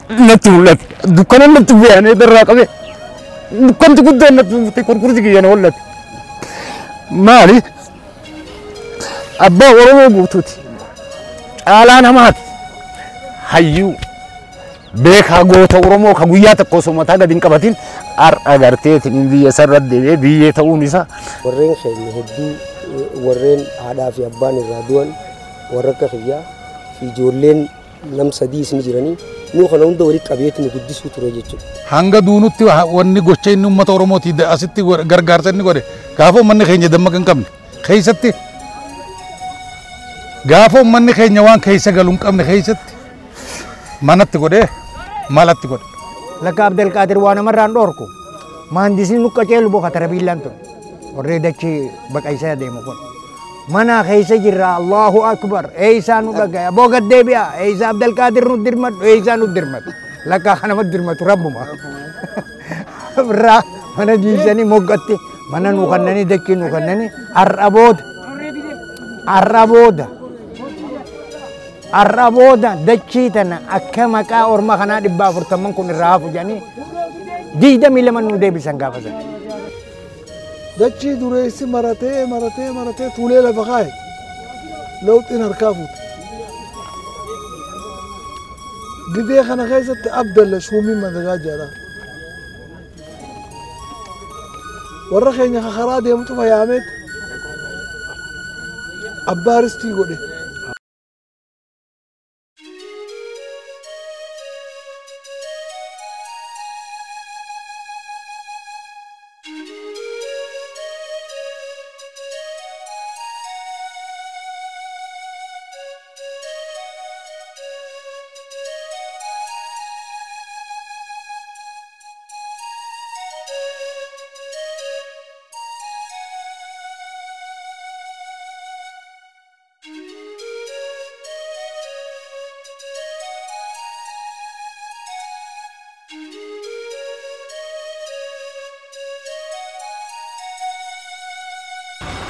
نتولد دكان نتبي يعني دراقة كنت قد تكون كرتك يعني ولد مالي أبا ورمو بوتوتي على أنا مات حيو بيك هاغوتا ورمو كغويات كوسوما تاغا دين كباتين أغارتيت إندي يسرد دي بيه تونيسا ورين خيني هدي ورين هذا في أبان الرادوان ورك خيا في جولين نم سديس نجراني نو خلون دوري كبيت نقدس وتروجيتو hanga dunutti wanni gocha inni ummata oromooti asitti gargaarsa inni godhe gaafoo manni keenya damma kan qabne keessatti gaafoo manni keenya waan keessa galu hin qabne keessatti manatti godhe malatti godhe laka Abdul Qadir waan amarraan dhorku maandisiin nukka ceelu boka tarabiillaan tun warree dachi baqaysaa deemu kun mana keessa jirra Allahu akbar eeysaa nu dhagaya boga deebi'a eeysaa Abdul Qadir nu dirmadu eeysaa nu dirmadu laka kana dirmatu rabbuma ra mana jiisani moggatti mana nu kannani dachi nu kannani arraboda dachi tana akka maqaa orma kana dhibba afurtamman kun irraa hafu jani diida milaman nu deebisan gaafasan dachi dureessi maratee tuulee lafa kaa'e lawxiin harkaa fuute gidee kana keessatti Abdalla Shuumii Mazagaa jedha warra keenya karaa deemtu fayyaameet abbaaristii godhe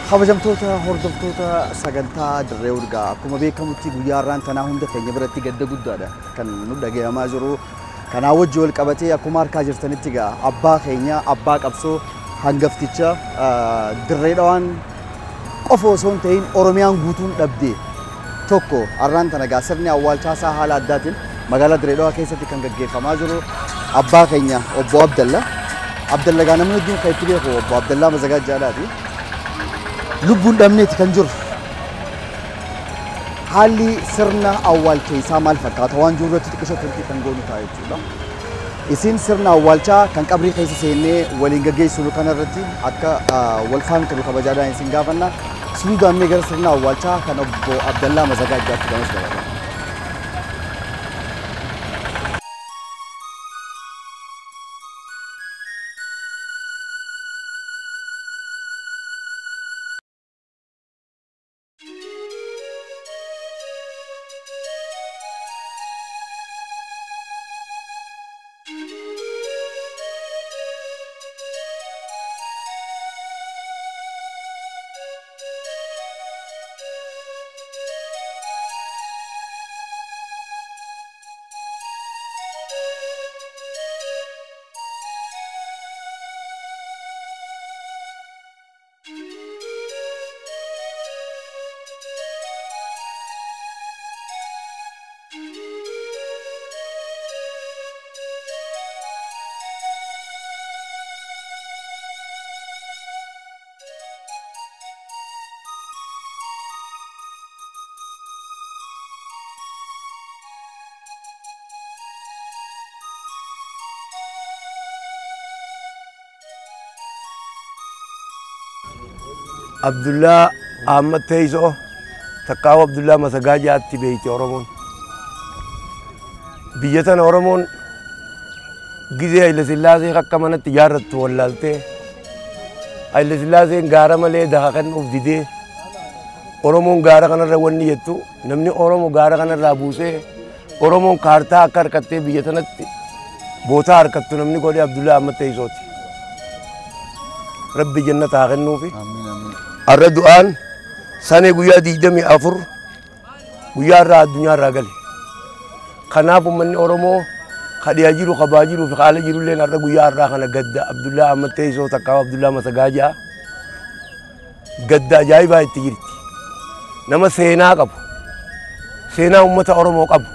kabajamtoota hordoftoota sagantaa dirree urgaa akkuma beekamutti guyyaa irraan tanaa hunda keenya biratti gadda guddaadha kan nu dhagahamaa jiru kanaa wajji wal qabatee akkuma harkaa jirtanitti egaa abbaa keenya abbaa qabsoo hangafticha dirreedhaan qofa osoo hin ta'in oromiyaan guutuun dhabdee tokko arraan tana egaa sirni awwaalchaasaa haala addaatiin magaalaa dirreedhaa keessatti kan gaggeeffamaa jiru abbaa keenya obbo Abdalla gaa namni wajjin kan itti beeku obbo Abdallaa Mazagaa jaalaati lubbuun dhabneeti kan jiru haalli sirna awwaalcha isaa maal fakkaata waan jiru irratti xiqqisha turtii kan goonu ta'a jechuudha. Isin sirna awwaalchaa kan qabrii keessa seennee waliin gaggeessinu kanarratti akka wal faana tolu kabajaadhaan isin gaafanna. Suudaan mee gara sirna awwaalchaa kan obbo Abdallaa Mazagaa jaatti gamas dabala. Abdullah Ahmad Teiso Takaw Abdullah Mazagaa jaatti beeyti Oromoon biyyatan Oromoon gizee Haile Sillaasee akka manatti ijaarrattu wallaaltee Haile Sillaaseen gaara malee daka kan uf didee Oromoon gaara kanarra wanni jettu namni Oromoo gaara kanarraa buusee Oromoon kaartaa akka harkattee biyya tanatti bootaa harkattu namni godhe Abdullah Ahmad Teisooti. Rabbi jannata haa kennuufi. Arra du'aan sanee guyyaa 24 guyyaa irraa addunyaa irraa gale. Kanaaf uummanni Oromoo خدي أجيرو خباجيرو في خالد جيرو لين أرجو يا أرخنا قد عبد الله أحمد تيسو تكاو عبد الله مسجاجا قد جايبه تجرتي نما سينا قبو سينا أمة أورمو قبو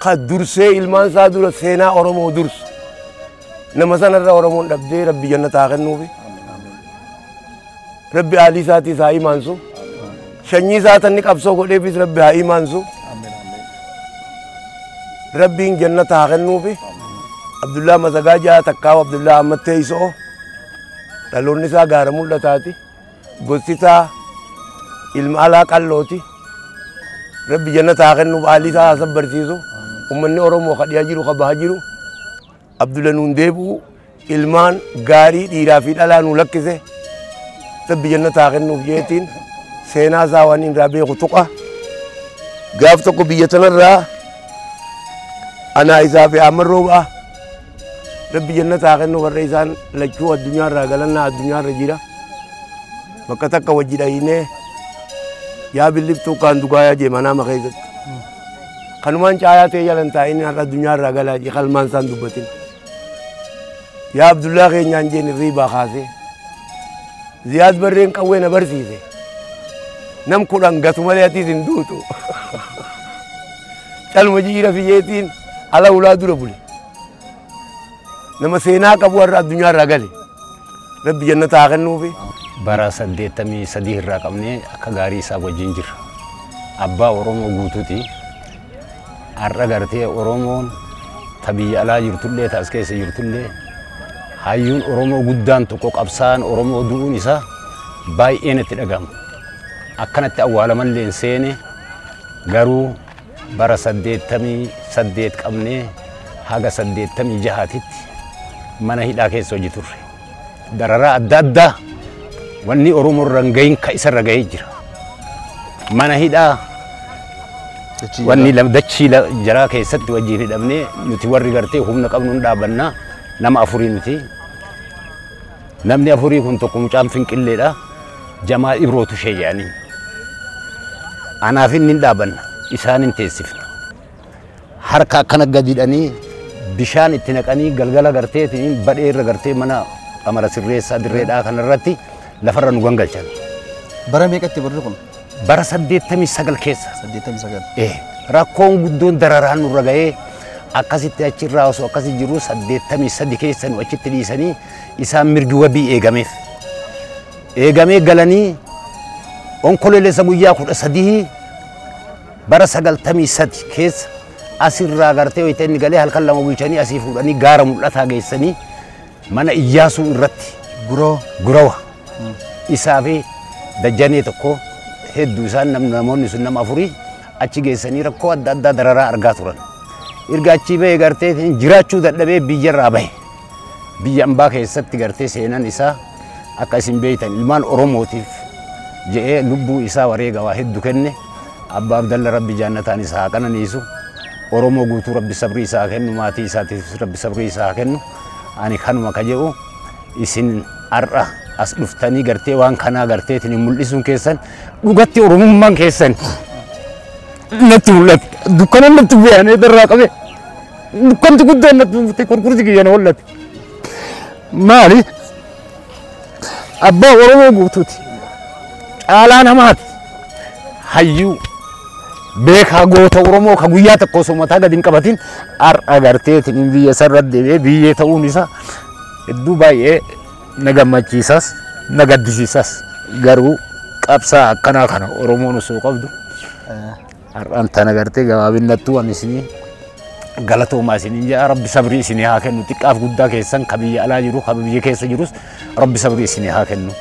قد درسي إلمان سادور سينا أورمو درس نما سنر أورمو نبدي ربي جنة آخنو بي ربي علي ساتي ساي مانسو شني ساتني قبسو قدي بيس ربي هاي مانسو ربي جنة آخنو بي عبد الله مسجاجا تكاو عبد الله أحمد تيسو لون نساء غارمو لتاتي قصتا المالا قلوتي ربي جنة آخنو بالي سا صبر سيسو ومني أورمو خدي أجيرو خباجيرو عبد الله نونديبو ilmaan gaarii dhiiraa fi dhalaa nu lakkise rabbi jannata haa kennuuf jeetiin seenaa isaa waan irraa beeku tuqa gaaf tokko biyya tanarraa anaa isaa fi amarroo ba'a rabbi jannata haa kennuuf warra isaan lachuu addunyaarraa galannaa addunyaarra jira bakka takka wajji dhahinee yaa billiftuu kaan dugaayaa jeemanaa makeessatti kanumaan caayaa ta'e jalan taa'inii har'a addunyaarraa galaa jee qalmaan isaan dubbatin يا عبد الله خير نانجين الريبا خاسي زياد برين قوينا برسيسي نم كلان قسم لياتي زندوتو المجيرة في جيتين على أولاد ربولي نما سيناك أبو الدنيا رجالي ربي جنة آخنو في برا سديتمي سديه الرقمني كغاري سابو جنجر أبا أورومو غوتوتي أرغرتي أورومون تبي على يرتلي تاسكيس يرتلي hayyuun Oromoo guddaan tokko qabsaan Oromoo du'uun isaa baay'een itti dhagahama. Akkanatti awwaalaman leen seene garuu bara 88 qabnee haga 86tti mana hidhaa keessa hojii turre. Dararaa adda addaa wanni Oromoo irra hin gahin ka isarra gahee jira. Mana hidhaa wanni dachii jaraa keessatti wajjin hidhamnee nuti warri gartee humna qabnu hin dhaabannaa. nama afurii miti namni afurii kun tokko mucaan finqilleedha jamaa ibrootu sheeyyaanii anaaf inni dhaabanna isaan hin teessifna harka akkana gadiidhanii bishaan itti naqanii galgala garteetiin badhee irra gartee mana amara sirreessaa dirreedhaa kanarratti lafarra nu gangalchan bara meeqatti barri kun bara 89 keessa 89 rakkoon guddoon dararaan nurra ga'ee akkasitti achirraa osoo akkasi jiru 83 keessa nu achitti dhiisanii isaan mirgi wabii eegamee galanii onkololeessa guyyaa 13 bara 93 keessa asirraa gartee wayita inni galee halkan lama bulchanii asii fuudhanii gaara mul'ataa geessanii mana Iyyaasuu irratti gurawa isaa fi dajjanee tokko hedduu isaan namoonni sun nama afurii achi geessanii rakkoo adda addaa dararaa argaa turan. irgaachi bee gartee jiraachuu dadhabee biyyarraa bahe biyya ambaa keessatti gartee seenan isaa akka isin beeytan ilmaan Oromootiif je'ee lubbuu isaa wareega waa hedduu kenne abbaa Abdalla rabbi jannataan isaa qananiisu Oromoo guutuu rabbi sabrii isaa kennu maatii isaatiif rabbi sabrii isaa kennu ani kanuma ka je'u isin har'a as dhuftanii gartee waan kanaa garteetiin mul'isuun keessan dhugatti Oromummaan keessan natti mul'ate dukkana natti beeyanii darraa qabe dukkanti guddaan natti mul'ate kurkurti kiyyana mul'ate maali abbaa Oromoo guutuuti caalaa namaati hayyuu beekaa goota Oromoo ka guyyaa tokko osoo mataa gadi hin qabatin har'a garteetiin biyya sarratti deebi'ee biyyee ta'uun isaa hedduu baay'ee na gammachiisas na gaddisiisas garuu qabsaa akkanaa kana Oromoon osoo qabdu har'aan tana gartee gabaabinattuu waan isinii galatoomaa isinii jaa rabbi sabrii isinii haa kennu xiqqaaf guddaa keessan ka biyya alaa jiru ka biyya keessa jirus rabbi sabrii isinii haa kennu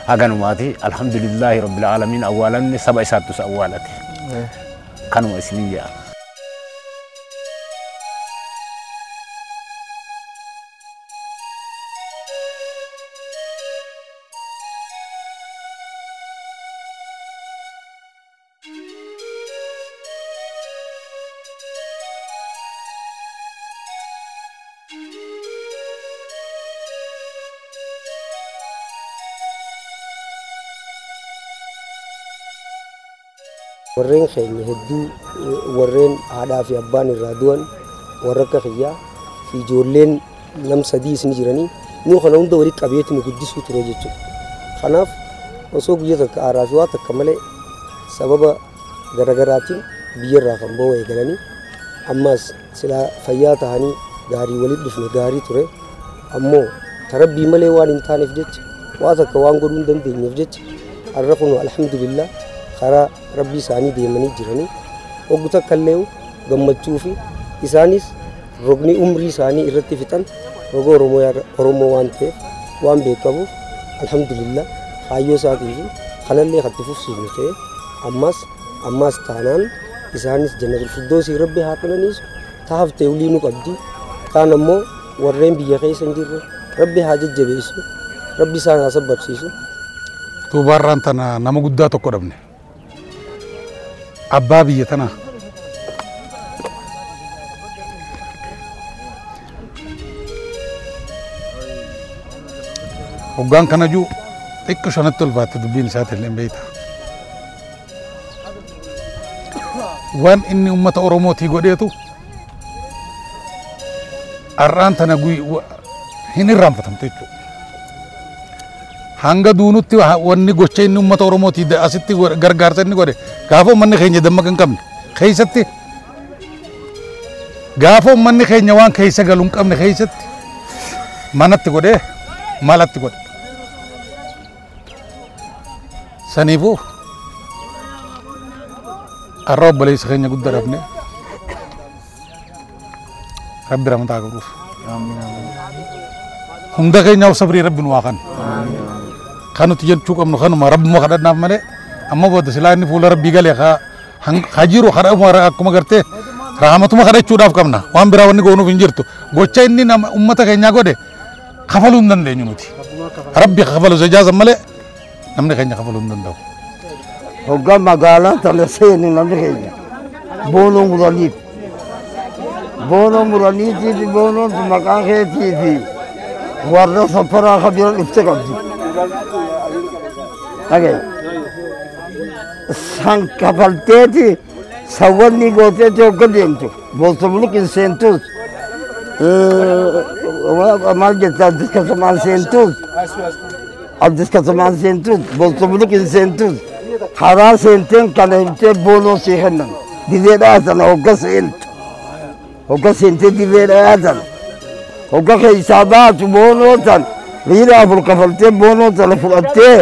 haganumaati alhamdulillaahi rabbil aalamiin awwaalanne saba isaattus awwaalate kanuma isinii jaa warreen keenya hedduu warreen haadhaa fi abbaan irraa du'an warra khiyyaa fi ijoolleen nam sadii isin jiranii nuu kana hunda walitti qabeetti nu guddisuu ture jechuudha. Kanaaf osoo guyyaa takka aaraa fi waa takka malee sababa garagaraatiin biyyarraa kan ba'u eegalanii ammas silaa fayyaa tahanii gaarii walitti dhufne gaarii ture ammoo tarabbii malee waan hin taaneef jecha waa takka waan godhuu hin dandeenyeef jecha har'a kun alhamdulillah karaa rabbii isaanii deemanii jiranii oggu takka illee gammachuu fi isaanis rogni umrii isaanii irratti fixan roga Oromoo waan ta'eef waan beekamuuf alhamdulillah kaayyoo isaatii fi kanallee kan itti fufsiifnu ta'e ammas taanaan isaanis jannatul firdoosii rabbi haa qananiisu taaftee ulii nu qabdi kaan ammoo warreen biyya keessa hin jirre rabbi haa jajjabeessu rabbi isaan haa sabbabsiisu. Tuubaarraan tana nama guddaa tokko dhabne abbaa biyya tanaa hoggaan kana juu xiqqoo shanatti ulfaatte dubbiin isaati illee beeyta. Waan inni uummata Oromootii godheetu har'aan tana hin irraanfatamte jechuudha. Hanga duunutti wanni gocha inni uummata Oromootii asitti gargaarsa inni godhe gaafa uummanni keenya dammaqa hin qabne keessatti gaafa uummanni keenya waan keessa galu hin qabne keessatti manatti godhee maalatti godhe. Saniifuu har'a obboleessa keenya guddaa dhabne rabbi ramataa qabuuf hunda keenyaaf sabrii rabbi nu waaqan kan nuti jechuu qabnu kanuma rabbuma kadhannaaf malee amma booda silaa inni fuula rabbii galee haa jiru akkuma gartee rahmatuma kadhachuudhaaf qabna waan biraa wanni goonuuf hin jirtu gocha inni ummata keenyaa godhe kafaluu hin dandeenyu nuti rabbi kafalu sajaasan malee namni keenya kafaluu hin danda'u. Hoggaa magaalaa tana seenu namni keenya boonoo muraniitiifi boonoon maqaa keetiifi warra safaraa kabira dhufte qabdi. San kafalteeti sawwanni gooteeti hogga deemtu boostomni kinseentuus maal jetta addis katamaan seentuus boostomni kinseentuus karaa seenteen kana himtee boonoo sii kennan dirree dhaatan hogga seentee dirree dhaatan hogga keessaa baatu boonoo tan riira afur kafaltee boonoo tana fudhattee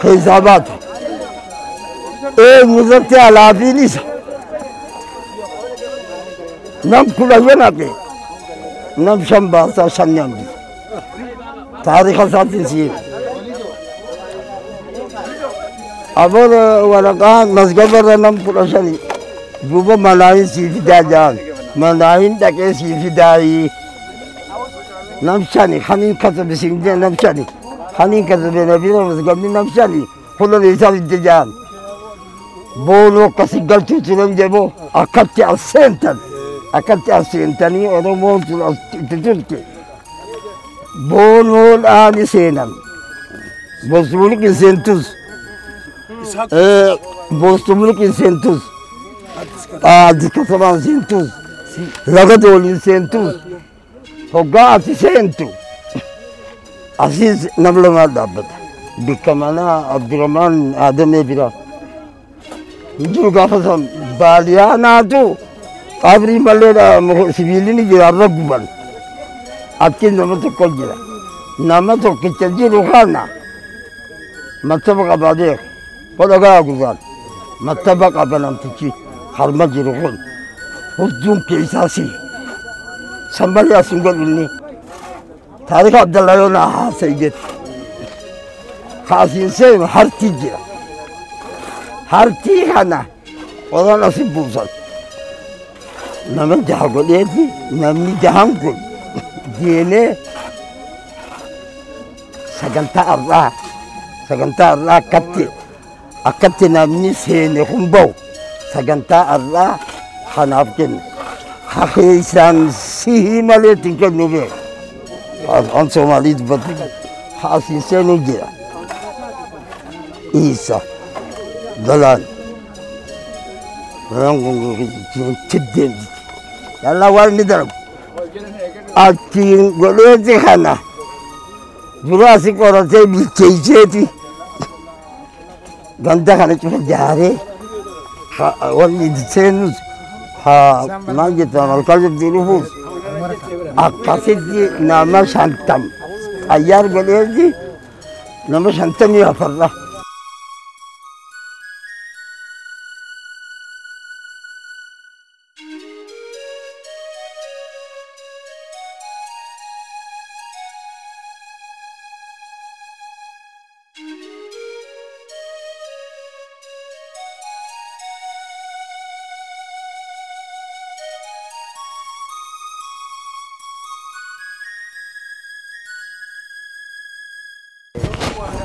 keessaa baatu eenyurratti alaafiin isa nam kudhan haqe nam shan baasaa shan hambisa taarika isaatiin siin abor waraqaa masgabarra nam kudha shani duuba manaahin sii fidaa jaan manaahin dhaqee sii fidaayii nam shani kaniin kasabe sindee nam shani kaniin kasabe nabira masgabni nam shani kudhan isaaf itti jaan boonoo akkasi galchuu turan jedhoo akkatti as seentanii Oromoon sun itti turte boonoodhaan seenan boostumni kinseentus addis katamaan seentus laga dooliin seentus hoggaa ati seentu asiis nam lamaa dhaabbata bikka manaa Abdurrahmaan Adamee biraa Hindu gaafa san baaliyaa naatu qabrii malee sibiilini jira irra guban achi nama tokko jira nama tokkicha jiru kana mattaba qabaa beek kodhagaa gurraan mattaba qaba namtichi harma jiru kun hurduun keessaa sii sammalee asin godhunni taarika Abdallaa yoo naa haasa'e jette kaasiin seenu hartii jira hartii kana odaan asi buusan nama jaha godheeti namni jahan kun deemee sagantaa irraa akkatti namni seene kun bahu sagantaa irraa kanaaf kenna hakeessaan sihii malee ittiin kennu bee an Soomaalii dubbatu haasiin seenuu jira Isa dalaan rangun tiddeen yalla warni darbu atiin godheeti kana duraasi qoratee bilcheeyseeti ganda kana cufa jaaree wanni seenus maal jettan halkan jirti dhufuuf akkasitti nama shantam ayyaar godheeti nama shantamii afarra.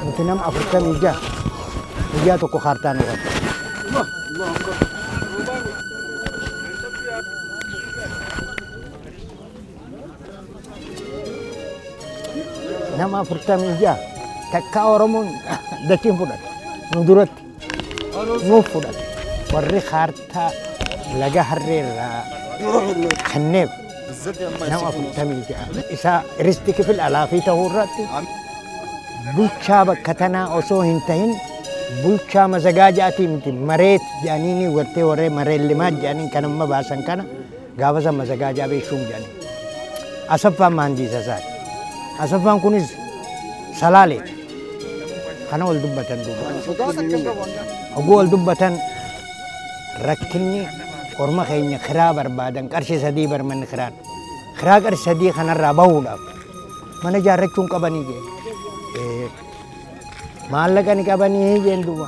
Mungkin nam Afrika ija toko kharta nukan. Nam Afrika ija takka Oromoon dachiin fudhate nu duratti nuuf fudhate warri kharta laga harreerraa kanneef nam Afrika ija isa risti kifil alaafii ta'uu irratti bulchaa bakka tanaa osoo hin tahin bulchaa mazagaajaatii miti mareet jedhaniini wartee warree mareen limaat jedhaniin kan amma baasan kana gaafa san mazagaajaa beekshuun jedhanii Asaffaan maandiisa isaati. Asaffaan kunis salaaleedha. Kana wal dubbatan duuba. Oguu wal dubbatan rakkinni orma keenya kiraa barbaadan qarshii sadii barmanni kiraan. Kiraa qarshii sadii kanarraa bahuudhaaf mana ijaarrachuun qabanii jee. Maallaqa ni qabanii jeen duuba.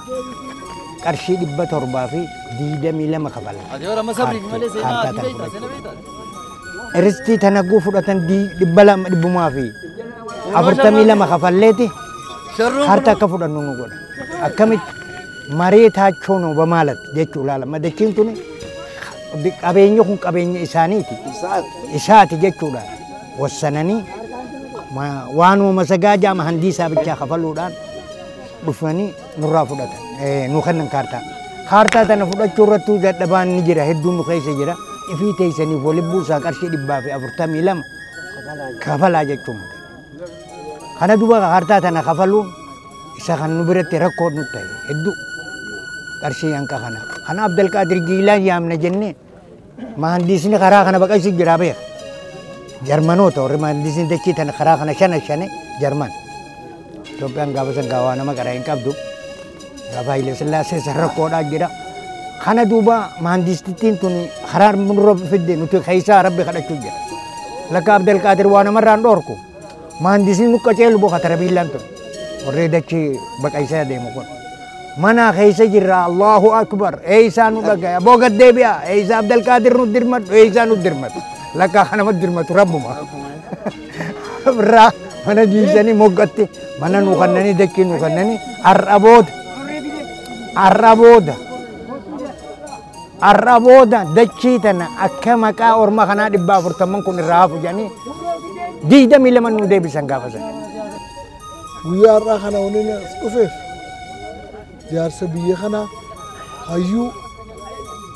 Qarshii 722 kafalan. Iristii tanaguu fudhatan 242 kafalleeti. Harta akka fudhannu nu godha. Akkamitti maree taachoon obamaalat jechuu ilaala. Madachiin tuni qabeenya kun qabeenya isaaniiti. Isaati jechuudha. Wassananii waanuma masagaajaa mahandiisaa bichaa kafaluudhaan dhufanii nurraa fudhatan. Nu kennan kaartaa. Kaartaa tana fudhachuu irrattuu dadhabaan ni jira. Hedduun nu keessa jira. Ifii teessaniif waliin buusaa qarshii 242 kafalaa jechuun. Kana duuba kaartaa tana kafaluun isa kan nu biratti rakkoo nu ta'e hedduu qarshii hanqa kana. Kana Abdelqaadir Jiilaan yaamna jennee mahandiisni karaa kana baqaysu jira beeka. Jarmanoota warri mahandiisni dachii tana karaa kana shane Jarman. Itoophiyaan gaafa san gaawaa nama qaraa hin qabdu. Gaafa Haile Sillaasee san rakkoodhaa jira. Kana duuba mahandiistittiin tun karaa nurra fidde nuti keessaa rabbi kadhachuu jira. Lakka Abdelqaadir waa namarraan dhoorku. Mahandisni nu qaceelu boka tarabiilaan tun warree dachii baqaysaa deemu kun mana keessa jirra Allahu akbar eeysaa nu dhagaya boga deebi'a eeysaa Abdelqaadir nu dirmatu eeysaa nu dirmatu lakka kanama dirmatu rabbuma birraa mana jiisanii moggatti mana nu kannanii dachii nu kannanii arrabooda dachii tana akka maqaa orma kanaa 440 kun irraa hafu jedhanii Dida milaman nu deebisan gaafa sana. Guyyaa har'aa kana waliin as dhufeef jaarsa biyya kanaa hayyuu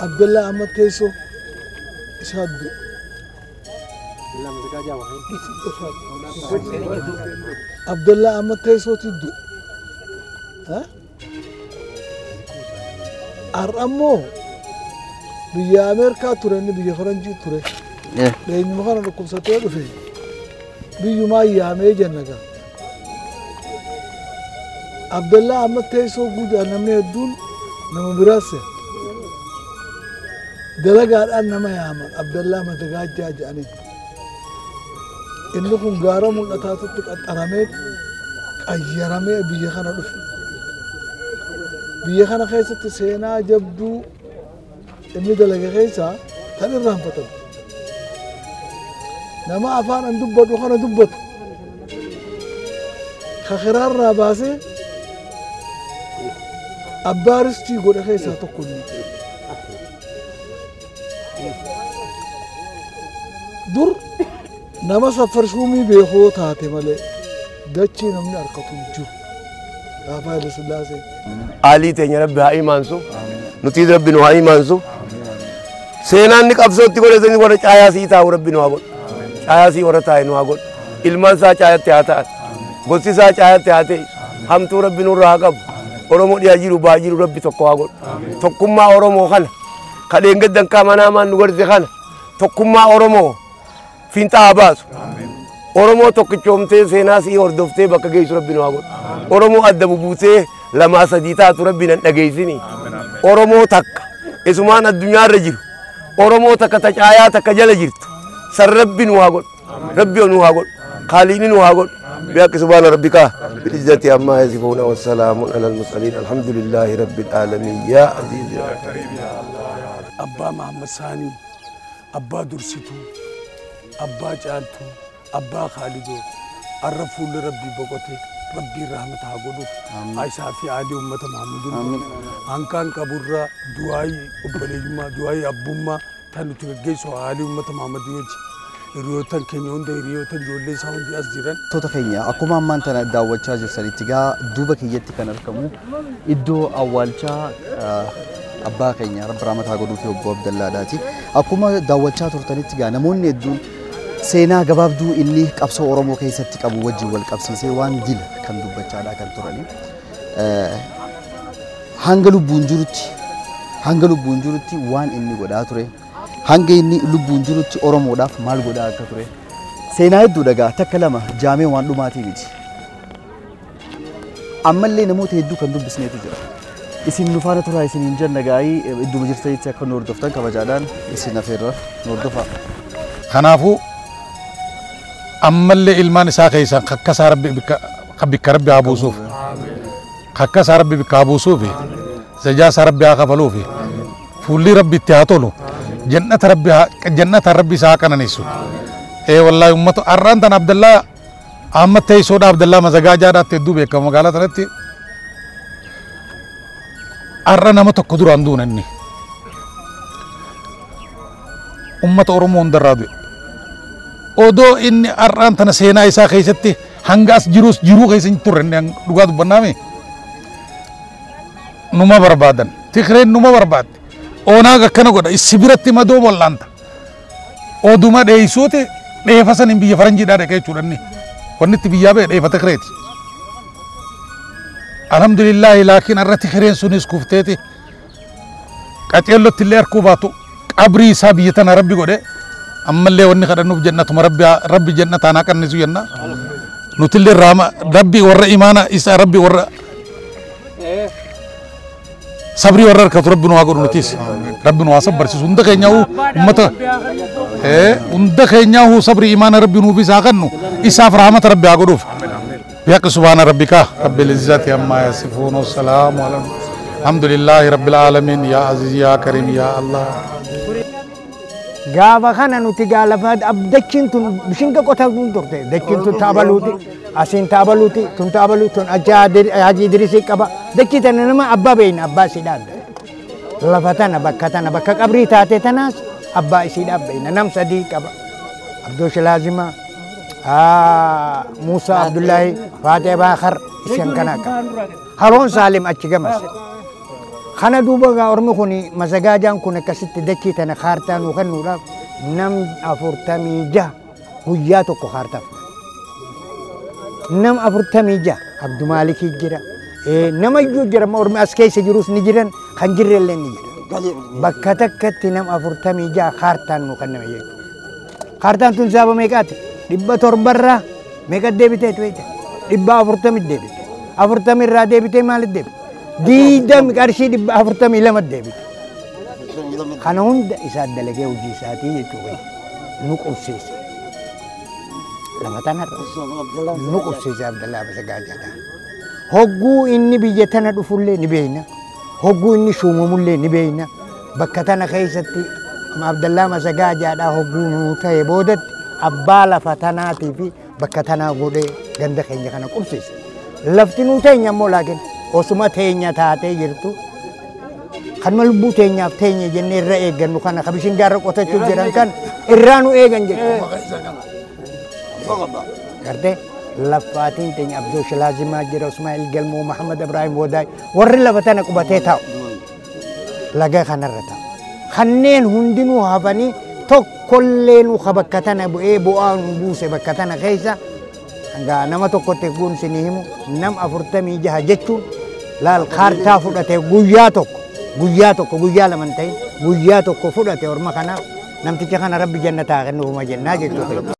Abdallaa Ahmad Teessoo isaa du'e. Abdallaa Ahmad Teessooti du'e. Har'a immoo biyya Ameerikaa ture inni biyya Faranjii ture. Eenyuma kana dhukkubsatee dhufe. Biyyumaa yaamee jennaga. Abdallaa Ahmad Teessoo guddaa namni hedduun nama biraase. Dalagaadhaan nama yaaman Abdallaa Matagaajjaa jedhanii. Inni kun gaara mul'ataatti qaxxaramee qayyaramee biyya kana dhufe. Biyya kana keessatti seenaa jabduu inni dalaga keessaa kan irraanfatamu. Nama afaan an dubbatu kana dubbatu kakiraarraa baasee abbaa ristii godhe keessaa tokko ni dur nama safarshuumii beekoo taate malee dachii namni harkatu hin jiru gaafa Haile Sillaasee Alii teenya rabbi haa imaansu nuti rabbi nu haa imaansu seenaan ni qabsootti godhatanii warra caayaa sii taa'u rabbi nu haa godhu caayaa sii warra taa'e nu haa godhu ilmaan isaa caayatti haa ta'an gosti isaa caayatti haa ta'e hamtuu rabbi nurraa haa qabu oromoo dhiyaa jiru baa jiru rabbi tokko haa godhu tokkummaa oromoo kana kadheen gaddan kaamanaa maan nu garse kana tokkummaa oromoo fiinxaa haa baasu oromoo tokkichoomtee seenaa sii hordoftee bakka geessu rabbi nu haa godhu oromoo adda bubuutee lamaa sadii taatu rabbi nan dhageessini oromoo takka isumaan addunyaarra jiru oromoo takka tacaayaa takka jala jirtu san rabbi nu haa godhu rabbi nu haa godhu خاليني وهاقول بياك سبحان ربك بالعزة عما يصفون والسلام على المرسلين الحمد لله رب العالمين يا عزيز يا كريم يا الله أبا محمد ساني أبا درسيتو أبا جالتو أبا خالدو عرفوا لربي بقوتي ربي رحمة هاقولو عيسى في عالي أمة محمد أنكان كبرى دعاي أبليجما دعاي أبوما تانو تلقيسو عالي أمة محمد يوجي Hiriyoota keenya hunda hiriyoota ijoollee isaa hundi as jiran. Toota keenya akkuma ammaan tana daawwachaa jirtanitti egaa duuba kiyyatti kan argamu iddoo awwaalchaa abbaa keenya Rabbi Rahmat haa godhuu fi obbo Abdallaadhaati. Akkuma daawwachaa turtanitti egaa namoonni hedduun seenaa gabaabduu inni qabsoo Oromoo keessatti qabu wajjin wal qabsiisee waan dila kan dubbachaadhaa kan turani. Hanga lubbuun jirutti waan inni godhaa ture. hanga inni lubbuun jirutti Oromoodhaaf maal godhaa akka ture seenaa hedduu dhagaa takka lama jaamee waan dhumaatii miti ammallee namoota hedduu kan dubbisneetu jira isin nu faana turaa isiniin jenna gaa'ii idduma jirtanitti akka nu hordoftan kabajaadhaan isin afeerra nu hordofaa. Kanaafuu ammallee ilmaan isaa keessaa kakkasaa rabbi bikka rabbi haa buusuuf kakkasaa rabbi bikka haa buusuuf sajaasaa rabbi haa kafaluuf fuulli rabbi itti haa tolu. jannata rabbi isaa qananiisu wallahi ummata arraan tan Abdallaa Ahmad Teessoodha Abdallaa Mazagaajaadhaatti hedduu beekama magaalaa tanatti arra nama tokko duraan duuna inni ummata Oromoo hundarraa du'e odoo inni arraan tana seenaa isaa keessatti hanga as jiruu keessa hin turre inni dhugaa dubbannaame numa barbaadan Tigreen numa barbaadde Onaa akkana godha issi biratti madoo mollaanta oduma dheeysuuti dheefa san hin biyya faranjiidhaa dhaqee jechuudhanni wanni itti biyyaa ba'e dheefa Tigreeti alhamdulillaahi laakiin irra Tigreen sunis kufteeti qaceellotti illee harkuu baatu qabrii isaa biyya tana rabbi godhe ammallee wanni kadhannuuf jannatuma rabbi jannataan haa qannisu jenna nutillee rabbi warra imaana isaa rabbi warra sabri warra harkatu rabbi nu haa godhu nutis rabbi nu haa sabbarsiisu hunda keenyaa'uu ummata hunda keenyaa'uu sabri imaana rabbi nuuf isaa kennu isaaf rahmata rabbi haa godhuuf بحق سبحان ربك رب العزة عما يصفون والسلام على الحمد لله رب العالمين يا عزيز يا كريم يا الله gaafa kana nuti gaalafaat abdachiin tun bishinka qotaa tun turte dachiin tun taabaluuti asiin taabaluuti tun taabaluuti tun hajii dirisii qaba dachii tana nama abbaa beeyna abbaa isiidhaan lafa tana bakka qabrii taate tanaas abbaa isiidhaan beeyna nam sadii qaba Abdul Shalaazima Musa Abdullahi Faatee Baakar isaan kana qaba Haroon Saalim achi gamas kana duuba gaa ormi kun masagaajaan kun akkasitti dachii tana kaartaa nu kennuudhaaf nam 46 guyyaa tokko kaartaaf nam 46 Abdu Maalikii jira nama iyyuu jira ormi as keessa jirus ni jiran kan jirrellee ni jira bakka takkatti nam 46 kaartaan nu kenname jechuudha kaartaan tun saaba meeqaati 700 meeqa deebiteetu beekta 40 deebite 40 irraa deebitee maaliif deebite diidam qarshii 42 deebite kana hunda isaa dalagee hojii isaatii jechuudha nu qubsiise lama tanarra nu qubsiise Abdallaa Masagaajaadha hogguu inni biyya tana dhufullee ni beeyna hogguu inni shuumamullee ni beeyna bakka tana keessatti Abdallaa Masagaajaadha hogguu nu ta'e boodatti abbaa lafa tanaatii fi bakka tanaa godhee ganda keenya kana qubsiise lafti nu teenya immoo laakiin osuma teenya taatee jirtu kanuma lubbuu teenyaaf teenya jennee irra eeggannu kana kabishin gaarra qotachuuf jedhan kan irraa nu eegan jechuudha gartee lafaatiin teenya Abdul Shalaazimaa jira Usmaa'il Galmoo Muhammad Ibrahim Wadaay warri lafa tana qubatee taa'u laga kanarra taa'u kanneen hundinuu hafanii tokkollee nu bakkatana bu'ee bu'aa nu buuse bakkatana keessa hanga nama tokkotti guun sinii himu nam 46 jechuun laal kaartaa fudhate guyyaa tokko guyyaa laman ta'in guyyaa tokko fudhate orma kanaaf namticha kana rabbi jannataa kennuufuma jennaa jechuudha.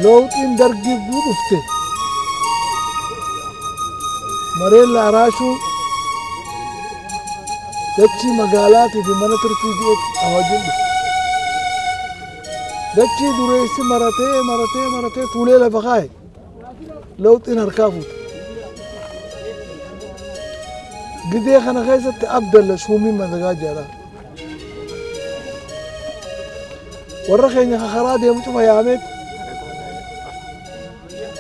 looxiin dargii dhufte mareen laaraashuu dachii magaalaatii fi mana turtii dhiyeetti awajuun dhufte dachii dureessi maratee tuulee lafa kaa'e looxiin harkaa fuute gidee kana keessatti abdalla shuumii madagaa jedha warra keenya karaa deemu cufa yaameet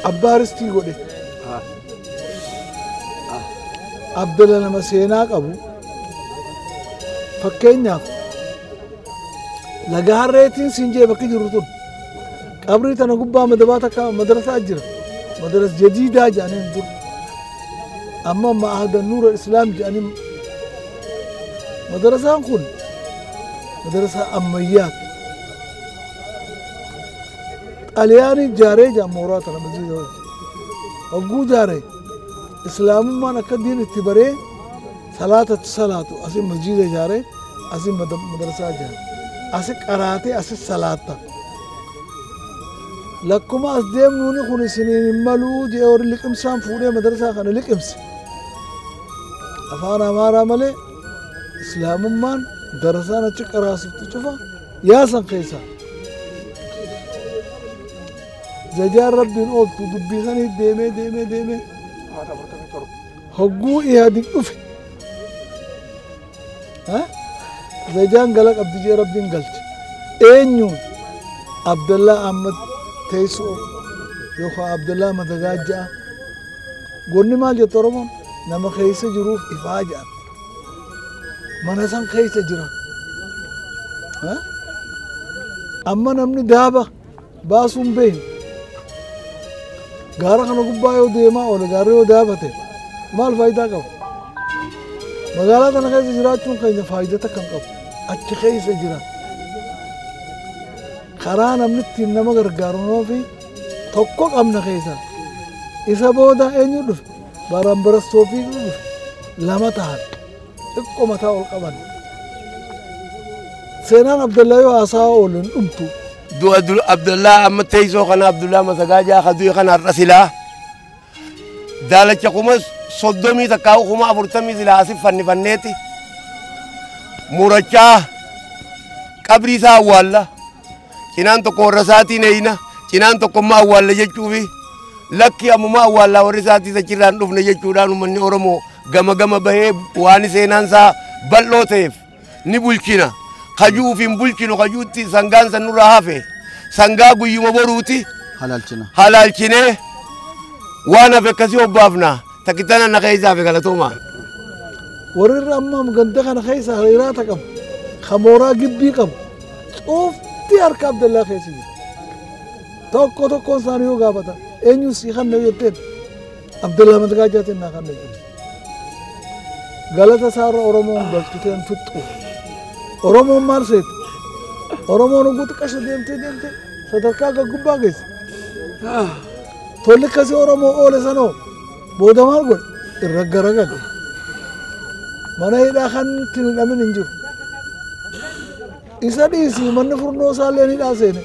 abbaaristii godhe abdalla nama seenaa qabu fakkeenyaaf laga harreetiin siin jee bakki jiru tun qabrii tana gubbaa madabaa takka madarasaa jira madaras jadiidaa jedhaniin dur amma ma'aadan nuura islaam jedhaniin madarasaan kun madarasaa ammayyaat xaliyaanii jaaree jaamooraa tana masjiida hogguu jaaree islaamummaan akka diin itti baree salaatatti salaatu asin masjiida jaaree asin madarasaa jaaree asi qaraatee asi salaatta lakkuma as deemnuuni kun isiniin hin maluu jee warri liqimsaan fuudhee madarasaa kana liqimse afaan amaaraa malee islaamummaan darasaan achi qaraasiftu cufa yaasan keessaa zajaan rabbiin ooltu dubbiisanii deemee hogguu ihaadin dhufe zajaan gala qabdi jee rabbiin galche eenyuun abdallaa ahmad teessoo yookaan abdallaa madagaa ja'a gonni maal jette oromoon nama keessa jiruuf ifaa jedhan mana san keessa jira amma namni daaba baasuun beehin gaara kana gubbaa yoo deemaa oole gaarri yoo daabate maal faayidaa qaba magaalaa kana keessa jiraachuun keenya faayidaa takka hin qabu achi keessa jira karaa namni ittiin nama gargaaru fi tokko qabna keessa isa booda eenyu dhufe barambarastoo fi dhufe lama ta'an xiqqoo mataa ol qaban seenaan abdallaa yoo haasaa oolen dhumtu Abdullah amma teessoo kana Abdullah Masagaa jaa kaduu kana har'a silaa daalacha kuma 30 takkaa kuma 40 silaa asif fannifanneeti murachaa qabrii isaa awwaalla cinaan tokko warra isaatiin eeyina cinaan tokko immoo awwaalla jechuufi lakki ammuma awwaallaa warri isaatii achirraan dhufne jechuudhaan uummanni Oromoo gama bahee waan seenaan isaa bal'oo ta'eef ni bulchina. Kajuu fi bulchinu kajuutti sangaan sanurraa hafe sangaa guyyuma boruuti halaalchine waan hafe akkasii obbaafna takkitana na keessaa fi galatooma. Warri amma ganda kana keessa hiriiraata qabu kamooraa gibbii qabu cuufti harka Abdallaa keessa jira tokkoon isaanii yoo gaafata eenyu sii kan yoo jetteen Abdallaa Madagaa jaateen naa kan galata isaarra Oromoon galchuteen fixxu. Oromoon maal seete Oromoon ugguu xiqqasha deemte sadarkaa gubbaa geesse tolli akkasii Oromoo oole sanoo booda maal godhe irra garagale mana hidhaa kan ittiin hidhamin hin jiru isa dhiisii manni furnoo isaallee hidhaa seene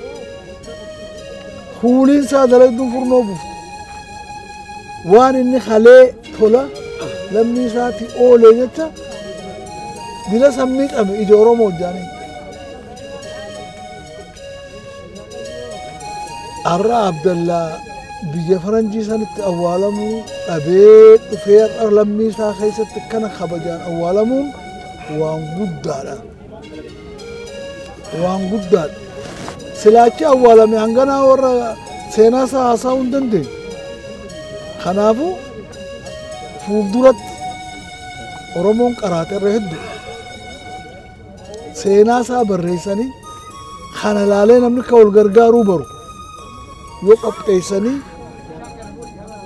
huuliin isaa dalagduun furnoo bufte waan inni halee tola lammii isaatti oolee jecha bila sammii qabe ija Oromoo hojjaanii arra Abdallah biyya faranjii sanitti awwaalamuu dhabee dhufee lammii isaa keessatti kana kabajaan awwaalamuun waan guddaadha. Waan guddaadha. Silaachi awwaalame hanganaa warra seenaa isaa haasa'uu hin dandeenye. Kanaafuu fuulduratti Oromoon qaraata irra hedduu seenaa isaa barreessanii kana laalee namni akka wal gargaaruu baru yoo qopheessanii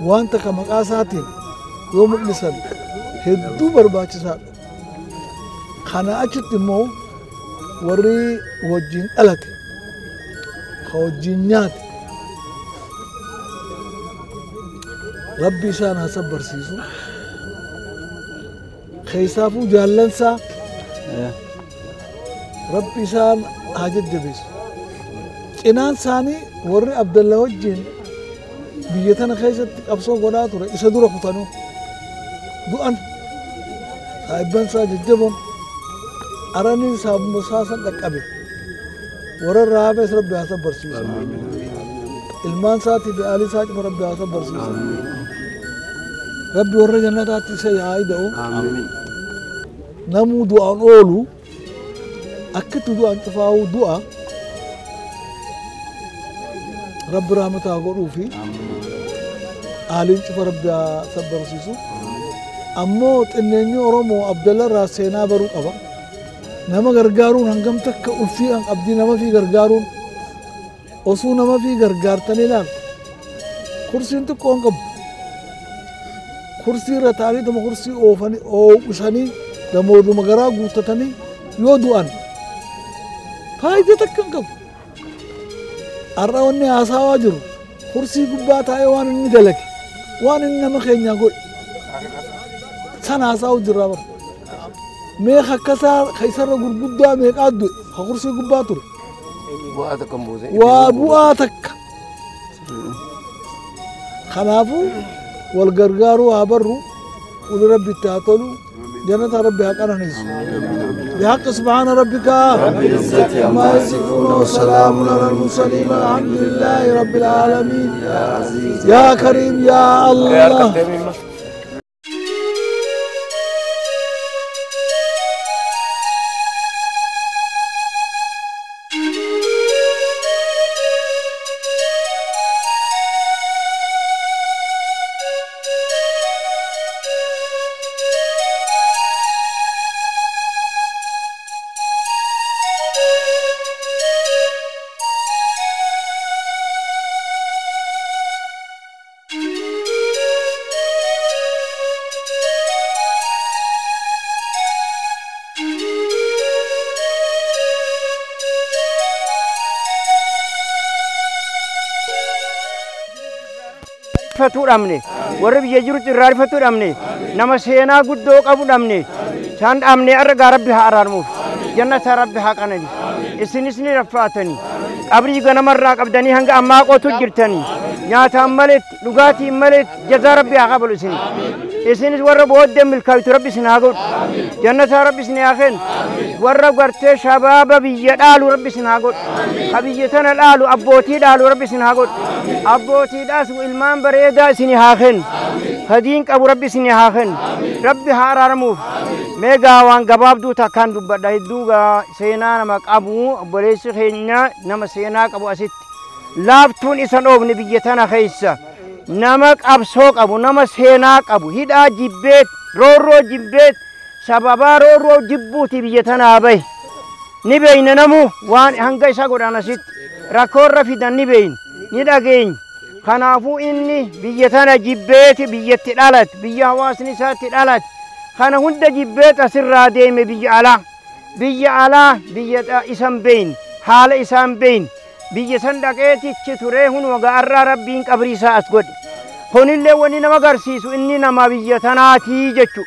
wanta ka maqaa isaatiin yoo mul'isan hedduu barbaachisaadha. Kana achitti immoo warri wajjin dhalate ka wajjin nyaate rabbi isaan haa barsiisu keessaafuu jaallansaa rabbi isaan haa jajjabeessu. Cinaan isaanii warri Abdallah wajjin biyya tana keessatti qabsoo godhaa ture isa dura kutanuu du'an saahibban isaa jajjaboon araniin saabuma isaa san dhaqqabe warra raafes rabbi haa barsiisu. Ilmaan isaatii fi aalii isaa cima rabbi haa barsiisu. Rabbi warra jannataatti isa yaa ida'u namuu du'aan oolu akkitti du'aan cufaa'uu du'a rabbi rahmataa godhuu fi aaliin cufa rabbi haa barsiisu. Ammoo xinneenyi Oromoo Abdallah irraa seenaa baruu qaba. Nama gargaaruun hangam takka ulfii an qabdii nama fi gargaaruun osoo nama fi gargaartanii ilaaltu kursiin xiqqoo hin qabu. Kursii irra taa'anii tuma kursii oo'isanii damooduma garaa guuttatanii yoo du'an faayidaa takka hin qabu. Har'a wanni haasawaa jiru kursii gubbaa taa'ee waan inni dalage waan inni nama keenyaa godhe san haasawuu jirraa bara. Mee akkasaa keessarra gurguddaa meeqaa du'e ha kursii gubbaa ture waa bu'aa takka. Kanaafuu wal gargaaruu haa barru uli rabbi itti haa tolu جنة ربي هكذا بحق سبحان ربك ما يصفون والسلام على المرسلين الحمد لله رب العالمين يا كريم يا الله. Fatu damne, warri biyya jiru cirraari fatu damne, nama seenaa guddoo qabu damne, isaan damne arga rabbi haa araarmuuf, jannata rabbi haa qanani, isinis ni raffaatani, qabrii ganamarraa qabdanii hanga ammaa qotu jirtani, nyaataan malet, dhugaatiin malet, jazaa rabbi haa qabalu isin. Isinis warra booddee milkaa'utu rabbi isin haa godhu, jannata rabbi isin haa kennu, warra gartee shabaaba biyya dhaalu rabbi isin haa godhu, ka biyya tana dhaalu abbootii dhaalu rabbi isin haa godhu, abbootiidhaas ilmaan bareedaa isin haa kennu, hadiin qabu rabbi isin haa kennu, rabbi haa araaramuuf. Meegaa waan gabaabduu takkaan dubbadha hedduu seenaa nama qabu obboleessi keenya nama seenaa qabu asitti laaftuun isa dhoofne biyya tana keessa. Nama qabsoo qabu nama seenaa qabu hidhaa jibbeet roorroo jibbeet sababaa roorroo jibbuuti biyya tanaa bahe ni beeyna namu waan hanga isa godhan asitti rakkoorra fidan ni beeyna ni dhageenya. Kanaafuu inni biyya tana jibbeeti biyyatti dhalate biyya hawaasni isaatti dhalate kana hunda jibbeet asirraa deeme biyya alaa biyya isan beeyne haala isaan beeyne biyya san dhaqeetichi turee hunuma ga'arraa rabbiin qabrii isaa as godhe. Honillee wanni nama agarsiisu inni nama biyya tanaatii jechu.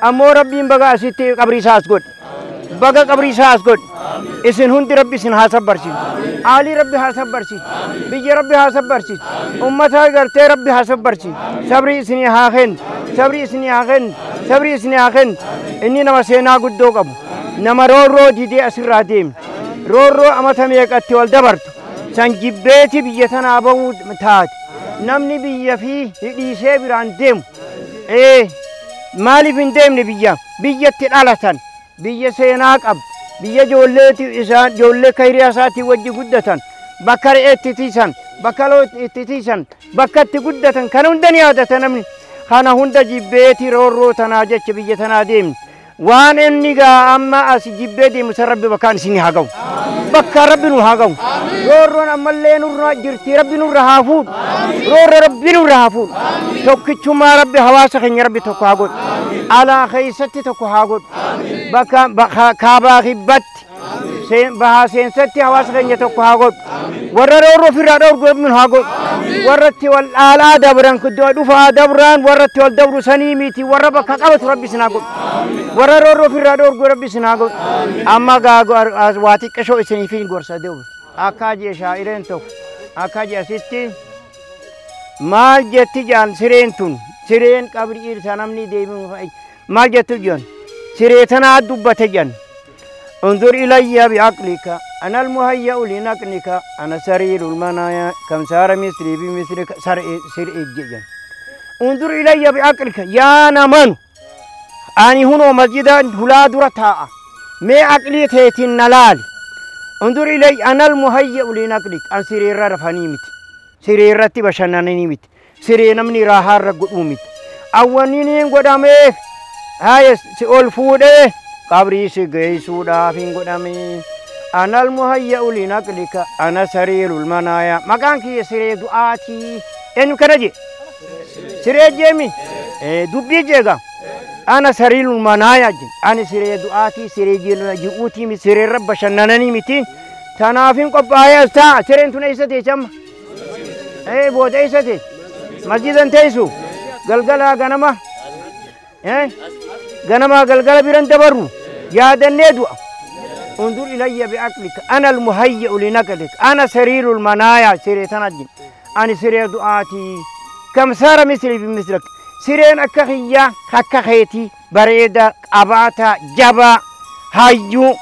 Ammoo rabbiin baga asitti qabrii isaa as godhe. Baga qabrii isaa as godhe. Isin hundi rabbi isin haa sabbarsiisu. Aalii rabbi haa sabbarsiisu. Biyya rabbi haa sabbarsiisu. Ummata gartee rabbi haa sabbarsiisu. Sabrii isinii haa kennu. Sabrii isinii haa kennu. Sabrii isinii haa kennu. Inni nama seenaa guddoo qabu. Nama roorroo didee asirraa deeme. Roorroo amata meeqatti wal dabartu. sanjibbeeti biyya tanaa bahuu taate namni biyya fi hidhiisee biraan deemu maaliif hin deemne biyyatti dhalatan biyya seenaa qabdu biyya ijoollee kayriyaa isaatii wajji guddatan bakka re'eetti tiisan bakka lo'itti tiisan bakka itti guddatan kana hunda ni yaadata namni kana hunda jibbeeti roorroo tanaa jecha biyya tanaa deemne waan inni gaa amma as jibbee deemu san rabbi bakkaan isin haa ga'u bakka rabbi nu haa ga'u roorroon ammallee nurra jirti rabbi nurra haa fuudhu roorra rabbi nurra haa fuudhu tokkichummaa rabbi hawaasa keenya rabbi tokko haa godhu alaa keessatti tokko haa godhu bakka kaabaa kibbatti bahaa seensatti hawaasa keenya tokko haa godhu warra roorroo ofirraa dhowrgu rabbi haa godhu warratti wal dhaalaa dabran dhufaa dabraan warratti wal dabru sanii miti warra bakka qabatu rabbi isin haa godhu warra roorroo ofirraa dhowrgu rabbi isin haa godhu amma waa xiqqashoo isiniif gorsa deemu akka jee shaa'ireen tokko akka jee asitti maal jetti jaan sireen tun sireen qabrii irsa namni deemu maal jettu jaan siree tanaa dubbate jaan انظر إلي بعقلك أنا المهيأ لنقلك أنا سرير المنايا كم سار مثلي بمثلك سر الجيجان انظر إلي بعقلك يا نمن أني هنا مسجدا هلا درتها ما عقلي تيتي النلال انظر إلي أنا المهيأ لنقلك أنا سرير رفانيمت سرير رتي بشنانيمت سرير نمني راهار رقومت أولين قدامي هاي سؤال فوده قبري سجى سودا فين قدامي أنا المهيأ لنقلك أنا سرير المنايا مكان كي سرير دعاتي إنه كرجي سرير جيمي دبي جيغا أنا سرير المنايا أنا سرير دعاتي سرير جيوتي من سرير رب شنانني متين تنافين قبايا ستا سرير تنايسة جم بود ايسة مسجد انتيسو قلقلا غنما غنما قلقلا بيرن تبرو يا دنيدو انظر إلي بعقلك أنا المهيئ لنقلك أنا سرير المنايا سرير تنجم أنا سرير دعاتي كم سار مثلي بمثلك سرين أكخيا حكخيتي بريدة أباتا جبا هايو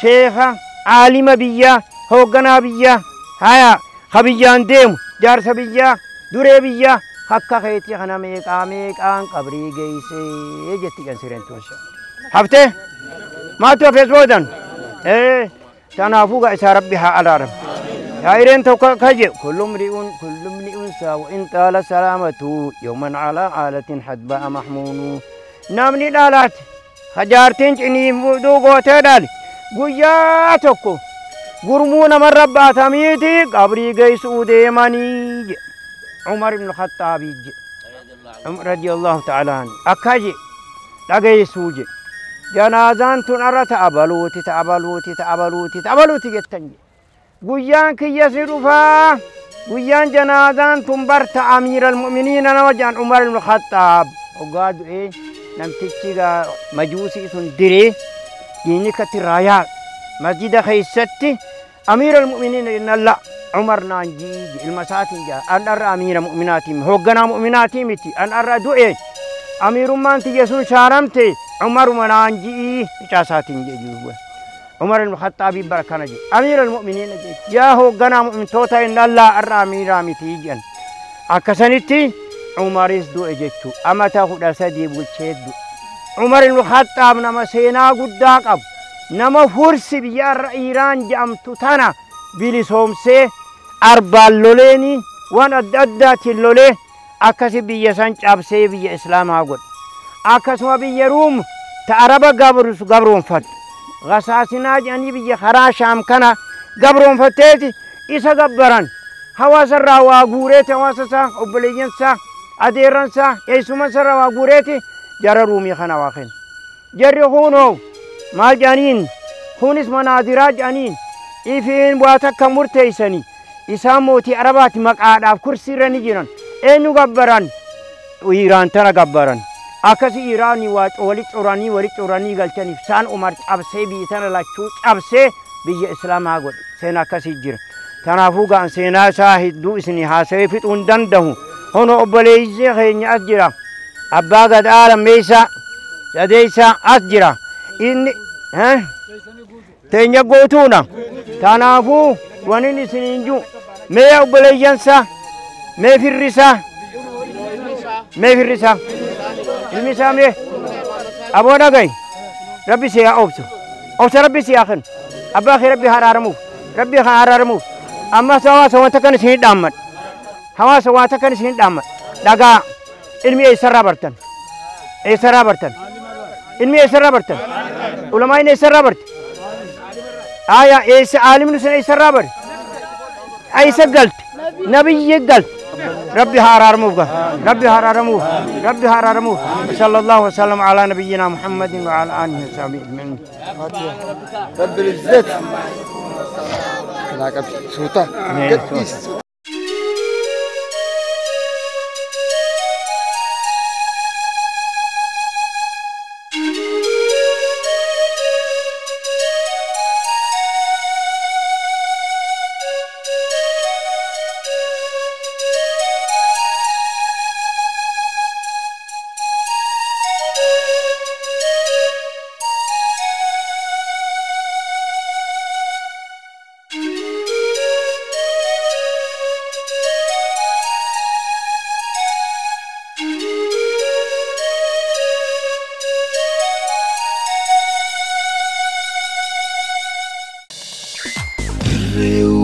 شيخة عالم بيا هوغنا بيا هيا خبيان ديم جارس بيا دوري بيا حكخيتي خنا ميقان قبري جيسي جتي كان سرين توشا حفته ما تو فيسبودن تنافوق إسا ربها على رب يا توكا كل امرئ سا وإن طال سلامته يوما على آلة حدباء محمون نامني دالات خجارتين جني مودو غوتي دالي غويا توكو غرمون من ربا تميتي قبري غيس وديماني عمر بن الخطاب رضي الله تعالى عنه أكاجي لغي سوجي جنازان تنرى تأبلوتي جتنجي قيان كي يسرفا قيان جنازان تنبرت أمير المؤمنين نوجان عمر بن الخطاب وقالوا إيه نمتكي مجوسي سندري يني كترايات مسجد خيستي أمير المؤمنين إن الله عمر نانجي المساتين جاء أن أرى أمير مؤمناتهم هوغنا مؤمناتهم أن أرى دؤي أمير من تجسون شارمتي عمر منانجي جاساتين جيجوا عمر الخطاب بركانه جي أمير المؤمنين جي يا هوغنا مؤمن توتا إن الله أرى أمير متيجن أكسنتي عمر يسدو إجتو أما تأخذ أسدي بوجهد عمر الخطاب نما سينا قداك أب نما فرس بيار إيران جامتو تانا بيلي سومسي أربال لوليني وانا دادات اللولي أكسي بيا سانج أبسي بيا إسلام هاقود أكسوا بيا روم تعربا قبرون فت غساسنا جاني بيا خراشام كنا قبرون فتيتي إسا قبران حواس الروا غوريتي حواس سا أبليين سا أديران سا يسوما سروا غوريتي جرى رومي خنا واخين جري خونو ما جانين خونس مناظرات جانين إفين بواتك مرتيسني إساموتي عربات مقعد كرسي رني جيران إنو قبران وإيران تنا قبران أكسي إيراني ولي أوراني قلتني فسان عمر أبسي بيتنا لاتشوت أبسي بيجي إسلام هاقود سينا كسي جير تنافوق عن سينا شاهد دو إسني هاسي فت وندنده هنو أبليزي خيني أسجرا أبا قد آلم ميسا سديسا أسجرا إني تينيا قوتونا تنافو wanin isininju mee obboleeyyansa mee firrisa ilmi isaa mee aboo dhagayi rabbi si haa obsu obsa rabbi si haa kennu abbaa kee rabbi haa araaramuuf ammas hawaasa wanta kan isin dhaamman hawaasa wanta kan isin dhaamman dhagaa ilmi eessarraa bartan ilmi eessarraa bartan ulamaa inni eessarraa barte aya eessa aalimni sun eessarraa bare eessa galte nabiyyi galte ربي هارارموف ربي هارارموف صلى الله وسلم على نبينا محمد وعلى آله وصحبه أجمعين رب العزة كلاك سوتا Rio